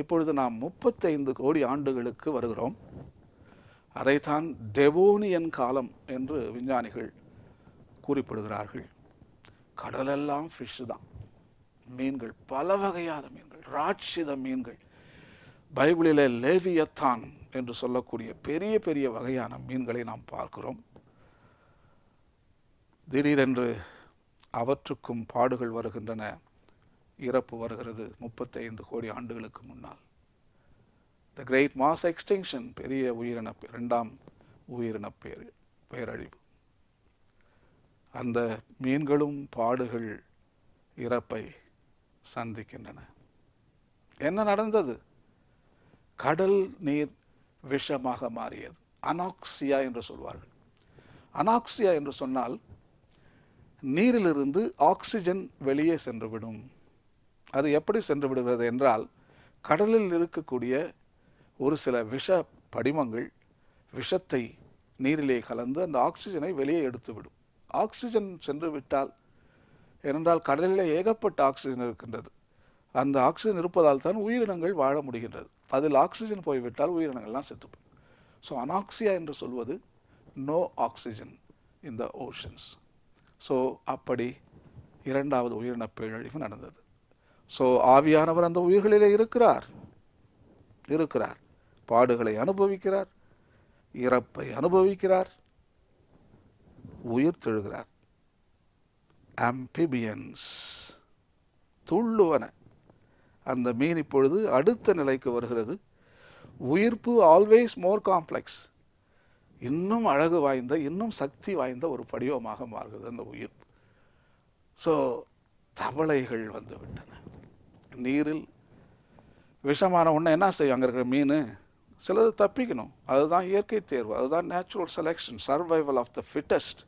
இப்பொழுது நாம் 35 கோடி ஆண்டுகளுக்கு வருகிறோம். அதைத்தான் டெவோனியன் காலம் என்று விஞ்ஞானிகள் குறிப்பிடுகிறார்கள். கடலெல்லாம் ஃபிஷ் தான், மீன்கள், பல வகையான மீன்கள், ராட்சித மீன்கள். பைபிளிலே லேவியத்தான் என்று சொல்லக்கூடிய பெரிய பெரிய வகையான மீன்களை நாம் பார்க்கிறோம். திடீரென்று அவற்றுக்கும் பாடுகள் வருகின்றன, இறப்பு வருகிறது 35 கோடி ஆண்டுகளுக்கு முன்னால். த கிரேட் மாஸ் எக்ஸ்டிங்ஷன், பெரிய இரண்டாம் உயிரின பேரழிவு. அந்த மீன்களும் பாடுகள், இறப்பை சந்திக்கின்றன. என்ன நடந்தது? கடல் நீர் விஷமாக மாறியது. அனாக்சியா என்று சொல்வார்கள். அனாக்சியா என்று சொன்னால் நீரிலிருந்து ஆக்சிஜன் வெளியே சென்றுவிடும். அது எப்படி சென்று விடுகிறது என்றால், கடலில் இருக்கக்கூடிய ஒரு சில விஷ படிமங்கள் விஷத்தை நீரிலே கலந்து அந்த ஆக்சிஜனை வெளியே எடுத்துவிடும். ஆக்சிஜன் சென்று விட்டால், ஏனென்றால் கடலிலே ஏகப்பட்ட ஆக்சிஜன் இருக்கின்றது, அந்த ஆக்சிஜன் இருப்பதால் தான் உயிரினங்கள் வாழ முடிகின்றது. அதில் ஆக்சிஜன் போய்விட்டால் உயிரினங்கள்லாம் செத்துப்போம். ஸோ அனாக்சியா என்று சொல்வது no oxygen in the oceans. So அப்படி இரண்டாவது உயிரின பேரழிவு நடந்தது. ஸோ ஆவியானவர் அந்த உயிர்களிலே இருக்கிறார், பாடுகளை அனுபவிக்கிறார், இறப்பை அனுபவிக்கிறார், உயிர் தெழுகிறார். ஆம்பிபியன்ஸ், துள்ளுவன. அந்த மீன் இப்பொழுது அடுத்த நிலைக்கு வருகிறது. உயிர்ப்பு ஆல்வேஸ் மோர் காம்ப்ளெக்ஸ், இன்னும் அழகு வாய்ந்த, இன்னும் சக்தி வாய்ந்த ஒரு படிவமாக மாறுகிறது அந்த உயிர்ப்பு. ஸோ தவளைகள் வந்து விட்டன. நீரில் விஷமான ஒன்று என்ன செய்யும்? அங்கே இருக்கிற மீன் சிலது தப்பிக்கணும். அதுதான் இயற்கை தேர்வு, அதுதான் natural selection, survival of the fittest.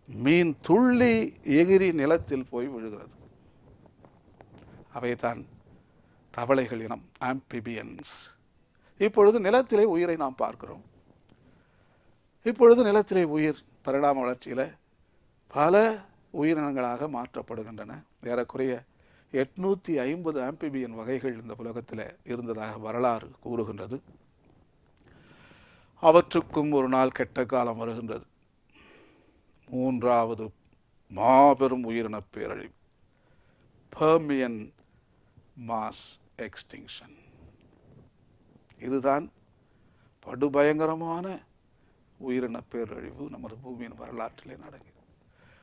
மீன் துள்ளி எகிரி நிலத்தில் போய் விழுகிறது. அவைதான் தவளைகள் இனம், ஆம்பிபியன்ஸ். இப்பொழுது நிலத்திலே உயிரை நாம் பார்க்கிறோம். இப்பொழுது நிலத்திலே உயிர் பரிணாம வளர்ச்சியில் பல உயிரினங்களாக மாற்றப்படுகின்றன. ஏறக்குறைய 850 ஆம்பிபியன் வகைகள் இந்த உலகத்தில் இருந்ததாக வரலாறு கூறுகின்றது. அவற்றுக்கும் ஒரு நாள் கெட்ட காலம் வருகின்றது. மூன்றாவது மாபெரும் உயிரின பேரழிவு, பெர்மியன் மாஸ் எக்ஸ்டிங்ஷன். இதுதான் படுபயங்கரமான உயிரின பேரழிவு நமது பூமியின் வரலாற்றிலே நடக்கிறது.